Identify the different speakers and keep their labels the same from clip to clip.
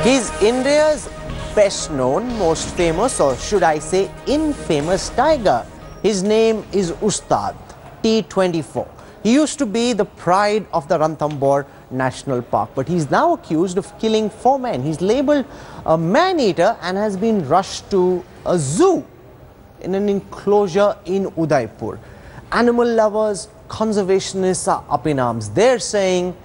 Speaker 1: He's India's best known, most famous, or should I say infamous tiger. His name is Ustad, T24. He used to be the pride of the Ranthambore National Park, but he's now accused of killing 4 men. He's labelled a man-eater and has been rushed to a zoo in an enclosure in Udaipur. Animal lovers, conservationists are up in arms. They're saying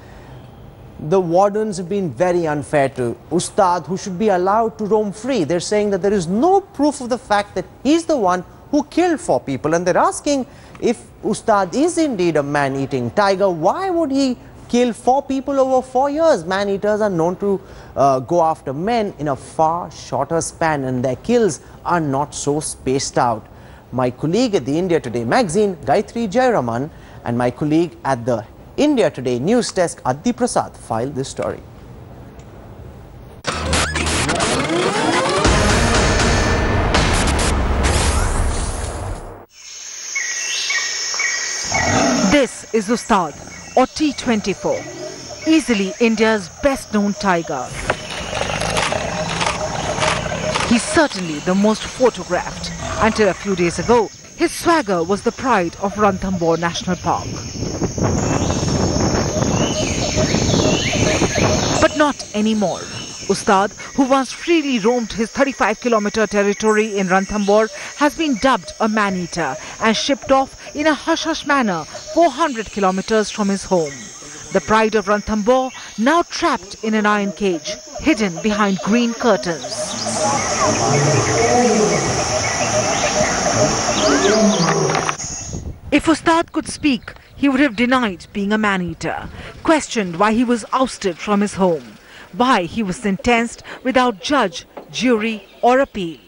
Speaker 1: the wardens have been very unfair to Ustad, who should be allowed to roam free. They're saying that there is no proof of the fact that he's the one who killed 4 people. And they're asking, if Ustad is indeed a man-eating tiger, why would he kill 4 people over 4 years? Man-eaters are known to go after men in a far shorter span, and their kills are not so spaced out. My colleague at the India Today magazine, Gayatri Jayaraman, and my colleague at the India Today news desk, Addi Prasad, filed this story.
Speaker 2: This is Ustad, or T24, easily India's best-known tiger. He's certainly the most photographed. Until a few days ago, his swagger was the pride of Ranthambore National Park. But not anymore. Ustad, who once freely roamed his 35-kilometer territory in Ranthambore, has been dubbed a man-eater and shipped off in a hush-hush manner 400 kilometers from his home. The pride of Ranthambore now trapped in an iron cage, hidden behind green curtains. If Ustad could speak, he would have denied being a man-eater, questioned why he was ousted from his home, why he was sentenced without judge, jury or appeal.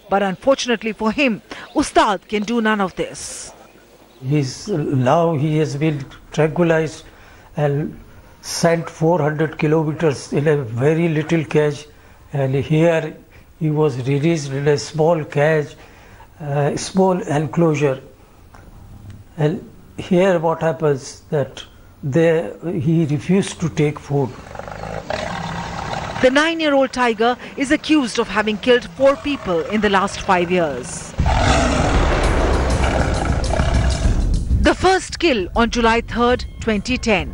Speaker 2: But unfortunately for him, Ustad can do none of this.
Speaker 3: Now he has been tranquilized and sent 400 kilometers in a very little cage, and here he was released in a small cage, small enclosure. And here what happens that he refused to take food.
Speaker 2: The 9-year-old tiger is accused of having killed 4 people in the last 5 years. The first kill on July 3rd, 2010.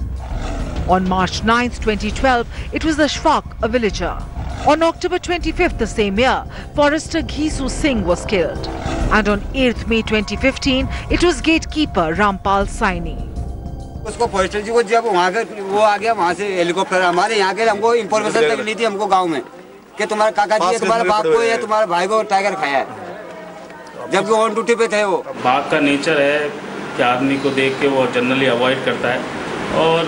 Speaker 2: On March 9th, 2012, it was Ashfaq, a villager. On October 25th the same year, forester Ghisu Singh was killed. And on 8th May 2015, it was gatekeeper Rampal Saini.
Speaker 4: उसको forester जी को जब वहाँ के वो आ गया, वहाँ से helicopter हमारे यहाँ के हमको इंफॉर्मेशन तक ली थी हमको गांव में कि तुम्हारे काका जी तुम्हारे बाप को या तुम्हारे भाई को टाइगर खाया है, जबकि ऑन ड्यूटी पे थे। वो
Speaker 5: बाघ का नेचर है कि आदमी को देख के वो जनरली अवॉइड करता है, और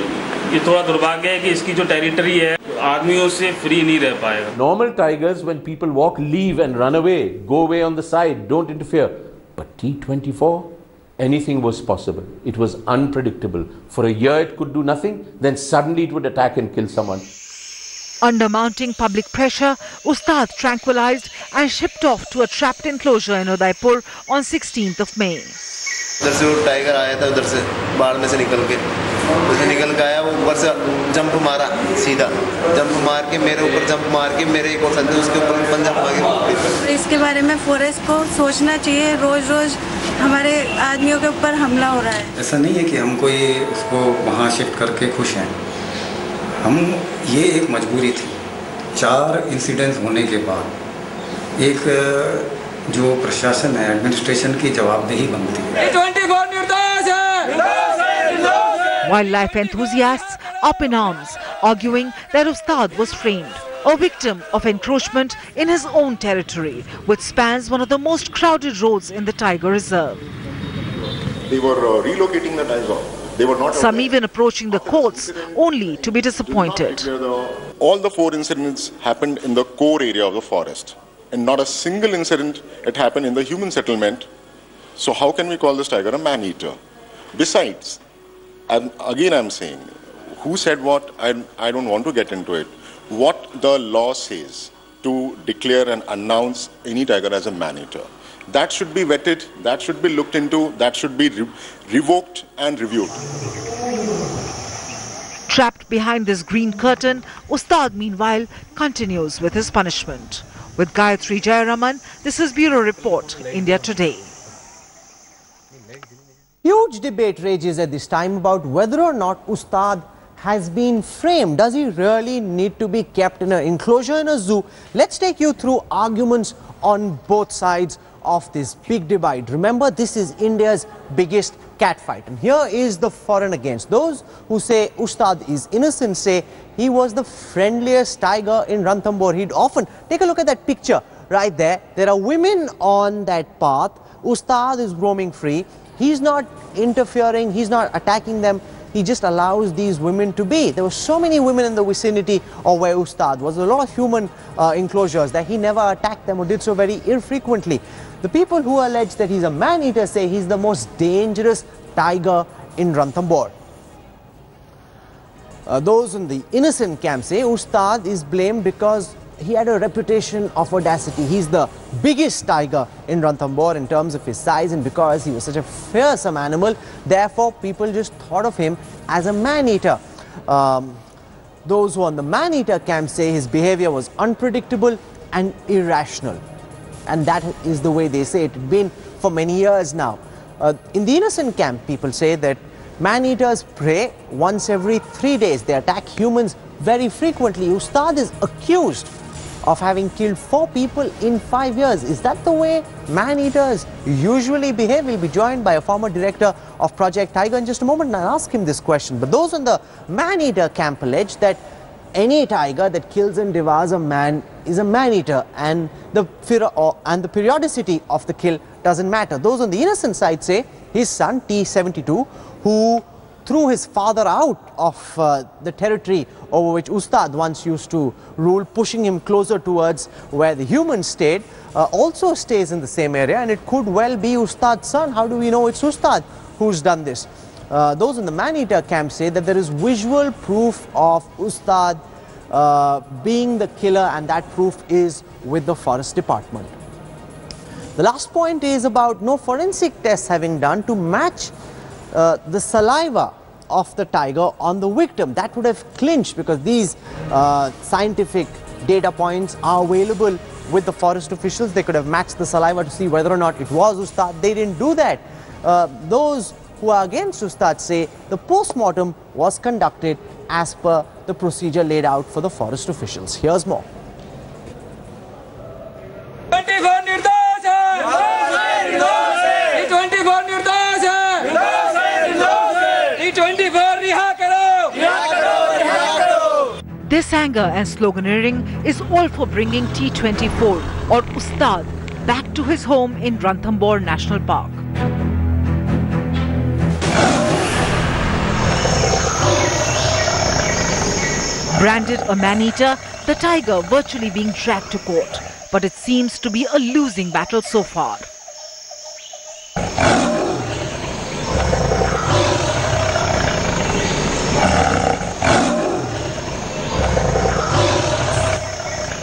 Speaker 5: ये थोड़ा दुर्भाग्य है कि इसकी जो टेरिटरी है आदमियों से फ्री नहीं रह पाएगा।
Speaker 6: Normal tigers, when people walk, leave and run away, go away on the side, don't interfere. But T24, anything was possible. It was unpredictable. For a year it could do nothing, then suddenly it would attack and kill someone.
Speaker 2: Under mounting public pressure, Ustad tranquilized and shipped off to a trapped enclosure in Udaipur on 16th of May.
Speaker 7: उधर से वो tiger आया था, उधर से बाढ़ में से निकल के आया, वो ऊपर से जंप मारा, सीधा जंप मार के मेरे ऊपर जंप मार के मेरे एक और साथी उसके ऊपर पंजा मार के।
Speaker 8: इसके बारे में फॉरेस्ट को सोचना चाहिए, रोज-रोज हमारे आदमियों के ऊपर हमला हो रहा है।
Speaker 9: ऐसा नहीं है कि हम कोई उसको वहाँ शिफ्ट करके खुश हैं, हम ये एक मजबूरी थी। 4 इंसिडेंट्स होने के बाद एक जो प्रशासन है, एडमिनिस्ट्रेशन की जवाबदेही बनती है।
Speaker 2: Wildlife enthusiasts up in arms, arguing that Ustad was framed, a victim of encroachment in his own territory, which spans one of the most crowded roads in the Tiger Reserve.
Speaker 10: They were relocating the tiger. They were not.
Speaker 2: Some even approaching the courts, only to be disappointed.
Speaker 10: All the 4 incidents happened in the core area of the forest, and not a single incident it happened in the human settlement. So how can we call this tiger a man-eater? Besides, and again I'm saying, who said what? I don't want to get into it. What the law says to declare and announce any tiger as a man-eater, that should be vetted, that should be looked into, that should be revoked and reviewed.
Speaker 2: Trapped behind this green curtain, Ustad meanwhile continues with his punishment. With Gayatri Jayaraman, this is Bureau Report, India Today.
Speaker 1: Huge debate rages at this time about whether or not Ustad has been framed. Does he really need to be kept in an enclosure in a zoo? Let's take you through arguments on both sides of this big divide. Remember, this is India's biggest cat fight. And here is the for and against. Those who say Ustad is innocent say he was the friendliest tiger in Ranthambore. He'd often take a look at that picture right there. There are women on that path. Ustad is roaming free. He's not interfering. He's not attacking them. He just allows these women to be. There were so many women in the vicinity of where Ustad was. A lot of human enclosures that he never attacked them or did so very infrequently. The people who allege that he's a man-eater say he's the most dangerous tiger in Ranthambore. Those in the innocent camp say Ustad is blamed because he had a reputation of audacity. He's the biggest tiger in Ranthambore in terms of his size, and because he was such a fearsome animal, therefore people just thought of him as a man-eater. Those who are on the man-eater camp say his behavior was unpredictable and irrational. And that is the way they say it. It's been for many years now. In the innocent camp, people say that man-eaters prey once every 3 days. They attack humans very frequently. Ustad is accused of having killed 4 people in 5 years. Is that the way man-eaters usually behave? We'll be joined by a former director of Project Tiger in just a moment, and I'll ask him this question. But those in the man-eater camp allege that any tiger that kills and devours a man is a man-eater, and the periodicity of the kill doesn't matter. Those on the innocent side say his son T72, who threw his father out of the territory over which Ustad once used to rule, pushing him closer towards where the humans stayed, also stays in the same area, and it could well be Ustad's son. How do we know it's Ustad who's done this? Those in the man-eater camp say that there is visual proof of Ustad being the killer, and that proof is with the forest department. The last point is about no forensic tests having done to match the saliva of the tiger on the victim. That would have clinched, because these scientific data points are available with the forest officials. They could have matched the saliva to see whether or not it was Ustad. They didn't do that. Those who are against Ustad say the post-mortem was conducted as per the procedure laid out for the forest officials. Here's more.
Speaker 2: This anger and sloganeering is all for bringing T24 or Ustad back to his home in Ranthambore National Park. Branded a man-eater, the tiger virtually being dragged to court. But it seems to be a losing battle so far.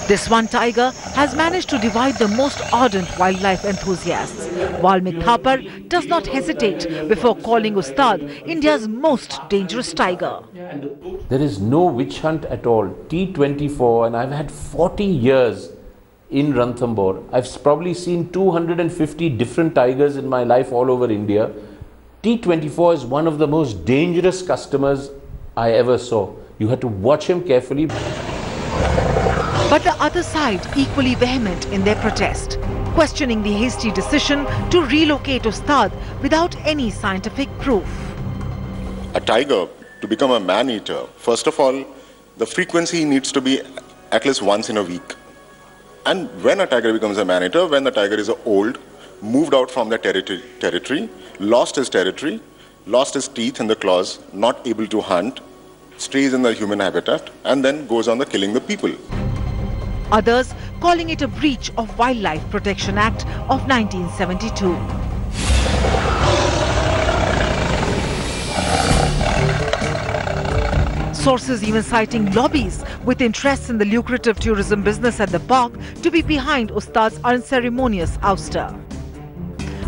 Speaker 2: This one tiger has managed to divide the most ardent wildlife enthusiasts. Valmik Thapar does not hesitate before calling Ustad India's most dangerous tiger.
Speaker 6: There is no witch hunt at all. T24, and I've had 40 years in Ranthambore. I've probably seen 250 different tigers in my life all over India. T24 is one of the most dangerous customers I ever saw. You had to watch him carefully.
Speaker 2: But the other side equally vehement in their protest, questioning the hasty decision to relocate Ustad without any scientific proof.
Speaker 10: A tiger, to become a man-eater, first of all, the frequency needs to be at least once in a week. And when a tiger becomes a man-eater, when the tiger is old, moved out from the territory, lost his territory, lost his teeth and the claws, not able to hunt, stays in the human habitat, and then goes on the killing the people.
Speaker 2: Others calling it a breach of Wildlife Protection Act of 1972. Sources even citing lobbies with interests in the lucrative tourism business at the park to be behind Ustad's unceremonious ouster.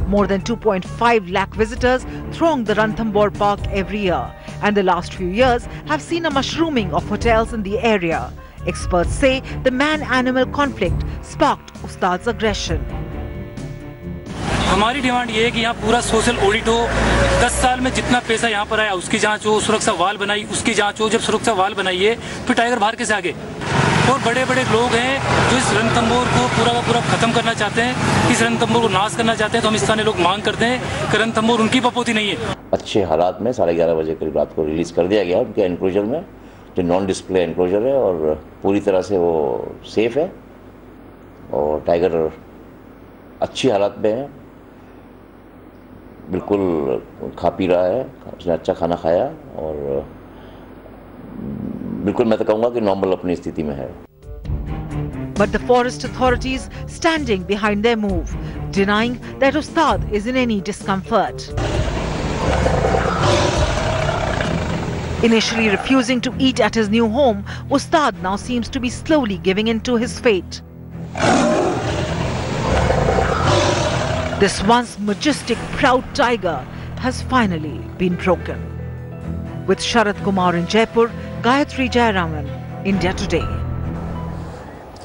Speaker 2: More than 2.5 lakh visitors throng the Ranthambore Park every year, and the last few years have seen a mushrooming of hotels in the area. Experts say the man-animal conflict sparked Ustad's aggression.
Speaker 11: हमारी demand ये है कि यहाँ पूरा social audit हो, 10 साल में जितना पैसा यहाँ पर आया उसकी जांच हो, सुरक्षा वाल बनाई उसकी जांच हो। जब सुरक्षा वाल बनाइए फिर टाइगर बाहर कैसे आगे? और बड़े बड़े लोग हैं जो इस रणथंभौर को पूरा का पूरा खत्म करना चाहते हैं, इस रणथंभौर को नाश करना चाहते हैं। तो हम स्थानीय लोग मांग करते हैं कि रणथंभौर उनकी बपोती नहीं है।
Speaker 12: अच्छे हालात में 11:30 बजे करीब रात को रिलीज़ कर दिया गया उनके एनक्लोजर में, जो नॉन डिस्प्ले एनक्लोजर है और पूरी तरह से वो सेफ है और टाइगर अच्छी हालत में है, बिल्कुल खा पी रहा है, उसने अच्छा खाना खाया और बिल्कुल मैं तो कहूँगा कि नॉर्मल अपनी स्थिति में है।
Speaker 2: But the forest authorities standing behind their move, denying that Ustad is in any discomfort. Initially refusing to eat at his new home, Ustad now seems to be slowly giving in to his fate. This once majestic, proud tiger has finally been broken. With Sharat Kumar in Jaipur, Gayatri Jayaraman, India Today.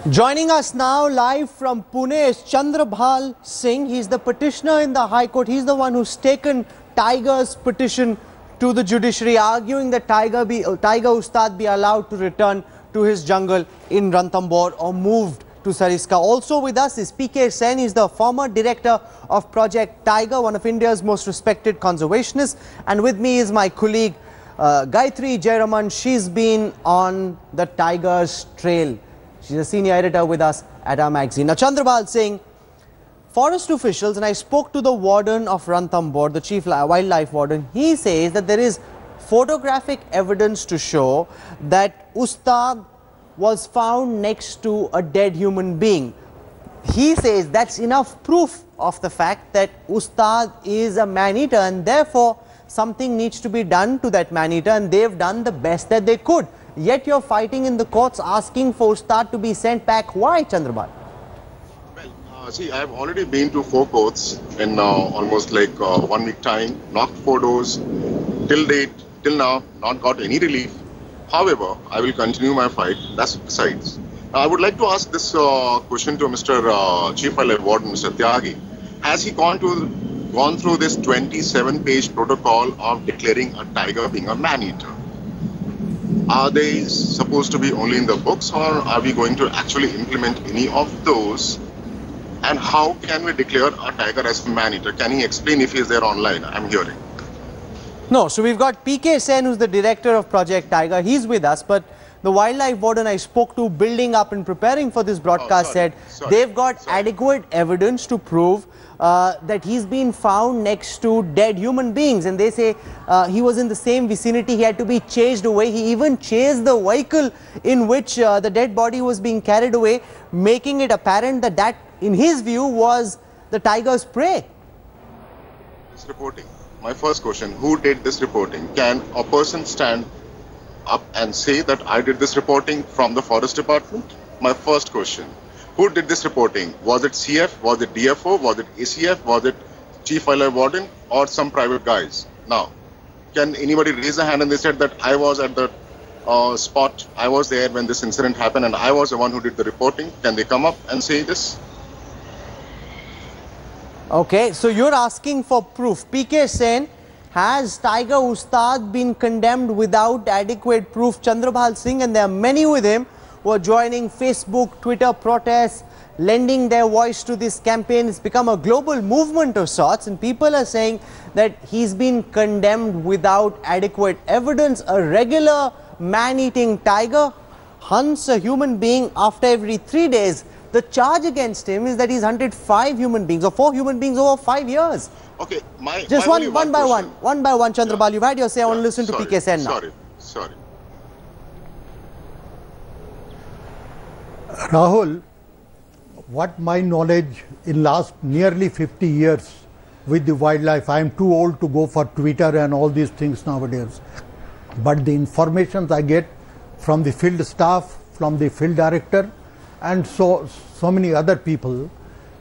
Speaker 1: Joining us now live from Pune is Chandrabhal Singh. He's the petitioner in the High Court. He's the one who's taken Tiger's petition to the judiciary, arguing that Tiger Ustad be allowed to return to his jungle in Ranthambore or moved to Sariska. Also with us is PK Sen. He's the former director of Project Tiger, one of India's most respected conservationists. And with me is my colleague Gayatri Jayaraman. She's been on the Tiger's trail. She's a senior editor with us at our magazine. Now, Chandrabhal Singh, forest officials, and I spoke to the warden of Ranthambore, the chief wildlife warden, he says that there is photographic evidence to show that Ustad was found next to a dead human being. He says that's enough proof of the fact that Ustad is a man-eater and therefore something needs to be done to that man-eater, and they've done the best that they could. Yet you're fighting in the courts asking for Ustad to be sent back. Why, Chandrabhal?
Speaker 10: Well, see, I've already been to 4 courts in almost like 1 week time, knocked 4 doors, till now, not got any relief. However, I will continue my fight. That's besides. I would like to ask this question to Mr. Chief Wildlife Warden, Mr. Tyagi. Has he gone through this 27-page protocol of declaring a tiger being a man-eater? Are they supposed to be only in the books, or are we going to actually implement any of those? And how can we declare a tiger as a man-eater? Can he explain if he is there online? I'm hearing.
Speaker 1: No, so we've got PK Sen, who's the director of Project Tiger. He's with us, but the wildlife warden I spoke to building up and preparing for this broadcast said they've got adequate evidence to prove that he's been found next to dead human beings, and they say he was in the same vicinity. He had to be chased away. He even chased the vehicle in which the dead body was being carried away, making it apparent that that, in his view, was the tiger's prey.
Speaker 10: This reporting. My first question, who did this reporting? Can a person stand up and say that I did this reporting from the forest department? My first question. Who did this reporting? Was it CF? Was it DFO? Was it ACF? Was it Chief Wildlife Warden? Or some private guys? Now, can anybody raise a hand and they said that I was at the spot, I was there when this incident happened and I was the one who did the reporting? Can they come up and say this?
Speaker 1: Okay, so you're asking for proof. PK Sen, has Tiger Ustad been condemned without adequate proof? Chandrabhal Singh, and there are many with him who are joining Facebook, Twitter protests, lending their voice to this campaign. It's become a global movement of sorts, and people are saying that he's been condemned without adequate evidence. A regular man-eating tiger hunts a human being after every 3 days. The charge against him is that he's hunted 5 human beings or 4 human beings over 5 years.
Speaker 10: Okay,
Speaker 1: just one by one, Chandrabhal. You've had your say. I want to listen to PK Sen now.
Speaker 10: Sorry.
Speaker 13: Rahul, what my knowledge in last nearly 50 years with the wildlife, I am too old to go for Twitter and all these things nowadays. But the information I get from the field staff, from the field director, and so many other people,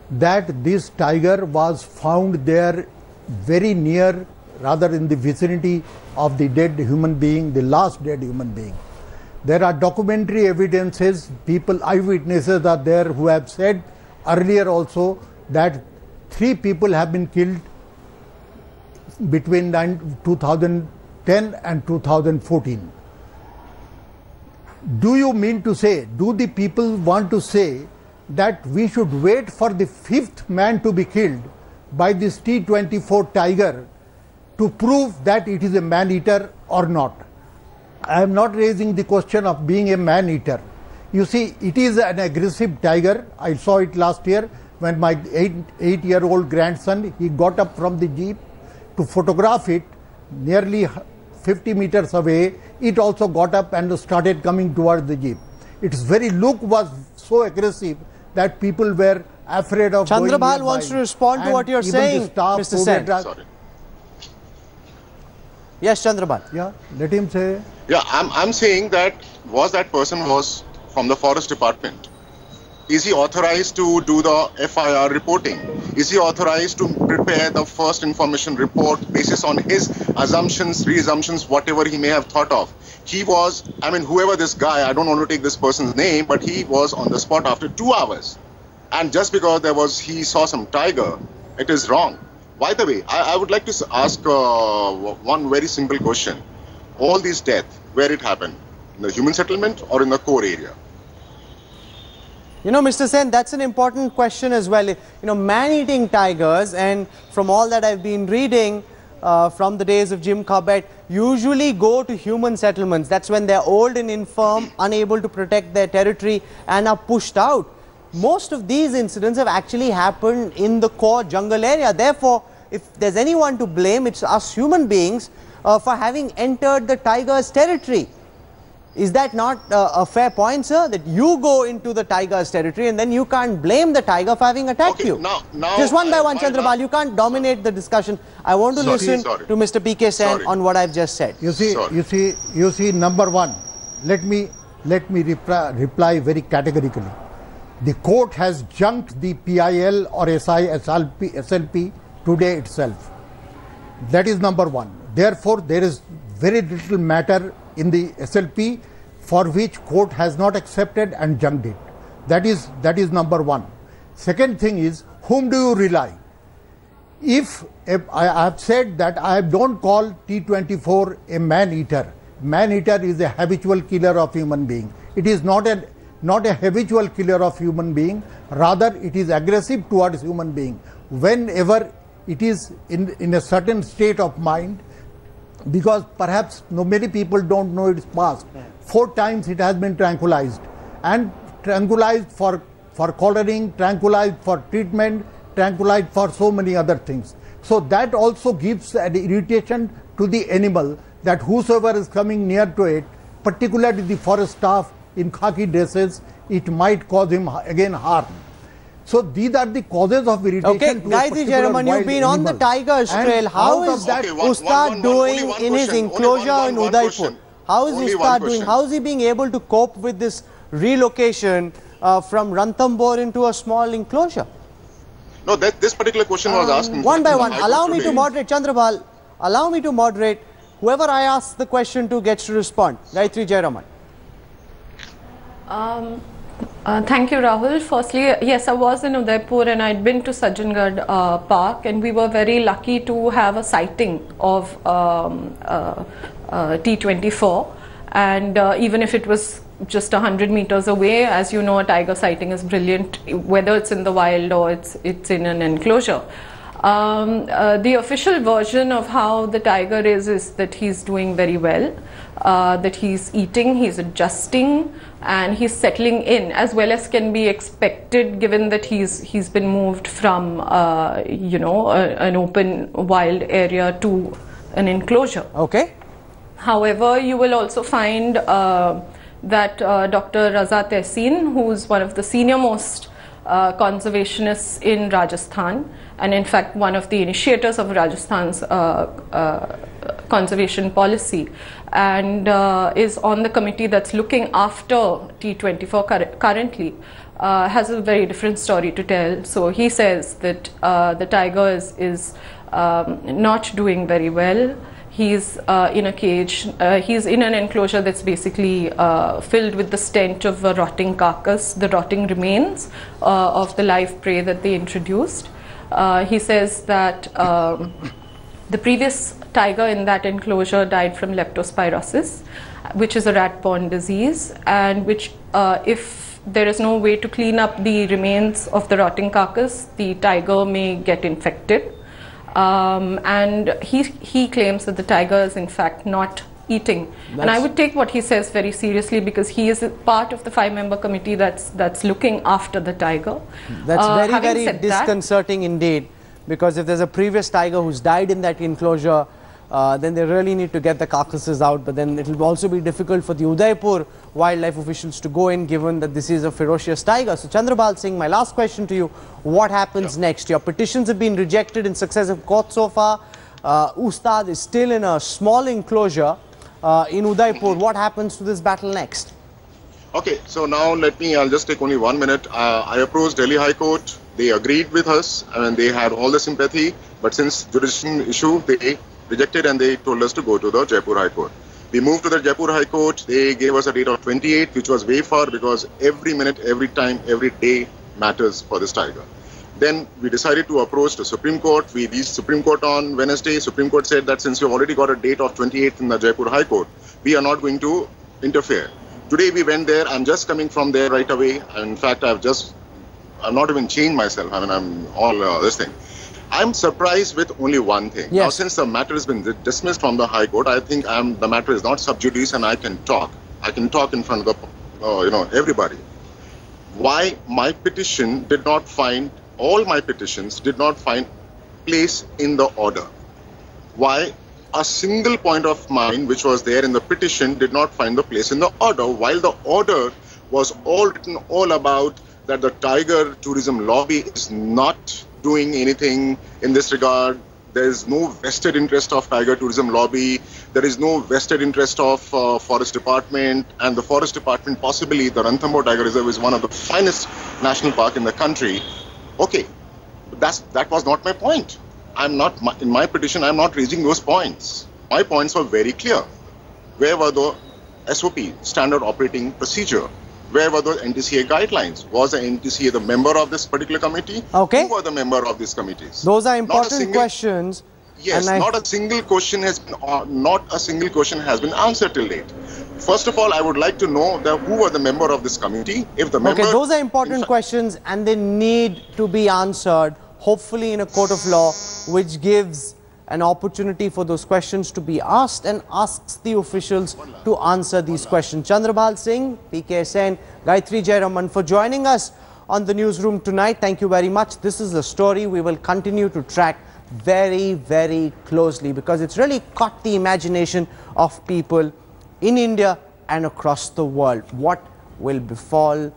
Speaker 13: that this tiger was found there very near rather in the vicinity of the dead human being, the last dead human being. There are documentary evidences, people, eyewitnesses are there who have said earlier also that 3 people have been killed between 2010 and 2014. Do you mean to say, do the people want to say that we should wait for the 5th man to be killed by this T-24 tiger to prove that it is a man-eater or not? I am not raising the question of being a man-eater. You see, it is an aggressive tiger. I saw it last year when my 8-year-old grandson, he got up from the jeep to photograph it nearly 50 meters away. It also got up and started coming towards the jeep. Its very look was so aggressive that people were afraid of going
Speaker 1: Chandrabal
Speaker 13: nearby.
Speaker 1: wants to respond to what you're saying, Mr. Sen.
Speaker 10: Sorry.
Speaker 1: Yes, Chandrabal.
Speaker 13: Yeah, let him say.
Speaker 10: Yeah, I'm saying that that person was from the forest department. Is he authorized to do the FIR reporting? Is he authorized to prepare the first information report basis on his assumptions, re-assumptions, whatever he may have thought of? He was, I mean, whoever this guy, I don't want to take this person's name, but he was on the spot after 2 hours. And just because he saw some tiger, it is wrong. By the way, I would like to ask one very simple question. All these deaths, where it happened? In the human settlement or in the core area?
Speaker 1: You know, Mr. Sen, that's an important question as well. You know, man-eating tigers, and from all that I've been reading from the days of Jim Corbett, usually go to human settlements. That's when they're old and infirm, unable to protect their territory, and are pushed out. Most of these incidents have actually happened in the core jungle area. Therefore, if there's anyone to blame, it's us human beings for having entered the tiger's territory. Is that not a fair point, sir? That you go into the tiger's territory and then you can't blame the tiger for having attacked you.
Speaker 10: Now,
Speaker 1: just one by one, Chandrabal, you can't dominate the discussion. I want to listen to Mr. PK Sen on what I've just said.
Speaker 13: You see, number one, let me reply very categorically. The court has junked the PIL or SLP today itself. That is number one. Therefore, there is very little matter in the SLP for which court has not accepted and junked it. That is number one. Second thing is, whom do you rely? If I have said that I don't call T-24 a man-eater. Man-eater is a habitual killer of human being. It is not a habitual killer of human being. Rather, it is aggressive towards human being. Whenever it is in a certain state of mind, because perhaps many people don't know its past. 4 times it has been tranquilized, and tranquilized for collaring, tranquilized for treatment, tranquilized for so many other things. So that also gives an irritation to the animal, that whosoever is coming near to it, particularly the forest staff in khaki dresses, it might cause him again harm. So these are the causes of irritation.
Speaker 1: Okay, Gayatri Jaraman, you've been on the tiger's trail. How is Ustad doing in his enclosure in Udaipur? How is Ustad doing? How is he being able to cope with this relocation from Ranthambore into a small enclosure?
Speaker 10: No, this particular question was asked.
Speaker 1: One by one. Allow me to moderate, Chandrabal. Allow me to moderate. Whoever I ask the question to gets to respond. Gayatri Jaraman.
Speaker 14: Thank you, Rahul. Firstly, yes, I was in Udaipur and I'd been to Sajjangarh Park, and we were very lucky to have a sighting of T-24, and even if it was just 100 meters away, as you know, a tiger sighting is brilliant, whether it's in the wild or it's in an enclosure. The official version of how the tiger is that he's doing very well, that he's eating, he's adjusting, and he's settling in as well as can be expected, given that he's been moved from an open wild area to an enclosure.
Speaker 1: Okay.
Speaker 14: However, you will also find that Dr. Raza Tehseen, who's one of the senior most conservationists in Rajasthan, and in fact one of the initiators of Rajasthan's conservation policy, and is on the committee that's looking after T24 currently, has a very different story to tell. So he says that the tiger is not doing very well. He's in a cage. He's in an enclosure that's basically filled with the stench of a rotting carcass, the rotting remains of the live prey that they introduced. He says that the previous tiger in that enclosure died from leptospirosis, which is a rat-borne disease, and which, if there is no way to clean up the remains of the rotting carcass, the tiger may get infected. And he claims that the tiger is in fact not eating. And I would take what he says very seriously, because he is a part of the 5-member committee that's looking after the tiger.
Speaker 1: That's very disconcerting indeed, because if there's a previous tiger who's died in that enclosure, then they really need to get the carcasses out. But then it will also be difficult for the Udaipur wildlife officials to go in, given that this is a ferocious tiger. So Chandrabal Singh, my last question to you, what happens next? Your petitions have been rejected in successive courts so far. Ustad is still in a small enclosure in Udaipur. What happens to this battle next?
Speaker 10: Okay, so now I'll just take only 1 minute. I approached Delhi High Court. They agreed with us. I mean, they had all the sympathy. But since jurisdiction issue, they rejected and they told us to go to the Jaipur High Court. We moved to the Jaipur High Court. They gave us a date of 28, which was way far, because every minute, every time, every day matters for this tiger. Then we decided to approach the Supreme Court. We reached Supreme Court on Wednesday. Supreme Court said that since you've already got a date of 28th in the Jaipur High Court, we are not going to interfere. Today we went there. I'm just coming from there right away. In fact, I've not even changed myself. I mean, I'm all this thing. I'm surprised with only one thing. Yes. Now, since the matter has been dismissed from the High Court, I think the matter is not sub judice, and I can talk. I can talk in front of the, everybody. Why my petition did not find, all my petitions did not find place in the order? Why a single point of mine, which was there in the petition, did not find the place in the order, while the order was all written all about that the tiger tourism lobby is not doing anything in this regard. There is no vested interest of tiger tourism lobby. There is no vested interest of forest department, and the forest department, possibly the Ranthambore Tiger Reserve, is one of the finest national park in the country. Okay, but that was not my point. In my petition, I'm not raising those points. My points were very clear. Where were the SOP, standard operating procedure? Where were the NTCA guidelines? Was the NTCA the member of this particular committee?
Speaker 1: Okay.
Speaker 10: Who were the member of these committees?
Speaker 1: Those are important questions.
Speaker 10: Yes, not a single question has been answered till date. First of all, I would like to know who were the member of this committee. If the member,
Speaker 1: okay, those are important questions, and they need to be answered, hopefully in a court of law, which gives an opportunity for those questions to be asked and asks the officials to answer these questions. Chandrabal Singh, PK Sen, Gayatri Jayaraman for joining us on the newsroom tonight. Thank you very much. This is a story we will continue to track very, very closely, because it's really caught the imagination of people in India and across the world. What will befall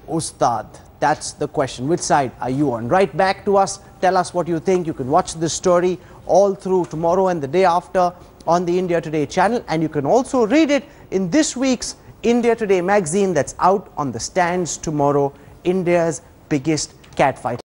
Speaker 1: Ustad? That's the question. Which side are you on? Write back to us. Tell us what you think. You can watch this story all through tomorrow and the day after on the India Today channel. And you can also read it in this week's India Today magazine that's out on the stands tomorrow, India's biggest cat fight.